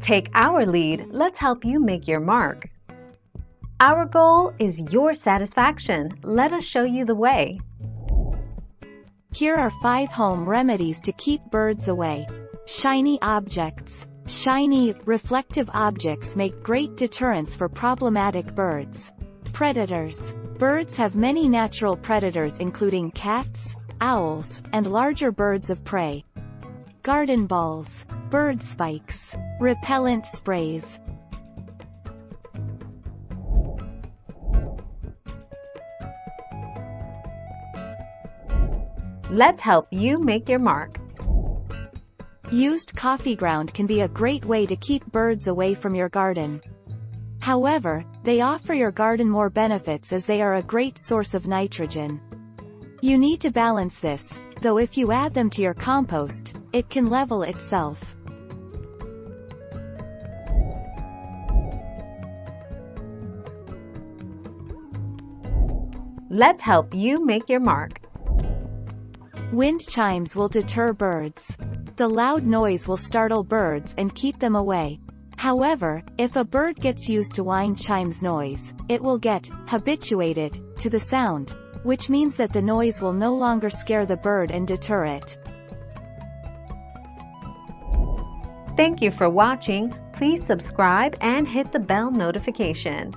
Take our lead, let's help you make your mark. Our goal is your satisfaction. Let us show you the way. Here are 5 home remedies to keep birds away. Shiny objects. Shiny, reflective objects make great deterrents for problematic birds. Predators. Birds have many natural predators including cats, owls, and larger birds of prey. Garden balls. Bird spikes. Repellent sprays. Let's help you make your mark. Used coffee ground can be a great way to keep birds away from your garden. However, they offer your garden more benefits as they are a great source of nitrogen. You need to balance this, though if you add them to your compost, it can level itself. Let's help you make your mark. Wind chimes will deter birds. The loud noise will startle birds and keep them away. However, if a bird gets used to wind chimes noise, it will get habituated to the sound, which means that the noise will no longer scare the bird and deter it. Thank you for watching. Please subscribe and hit the bell notification.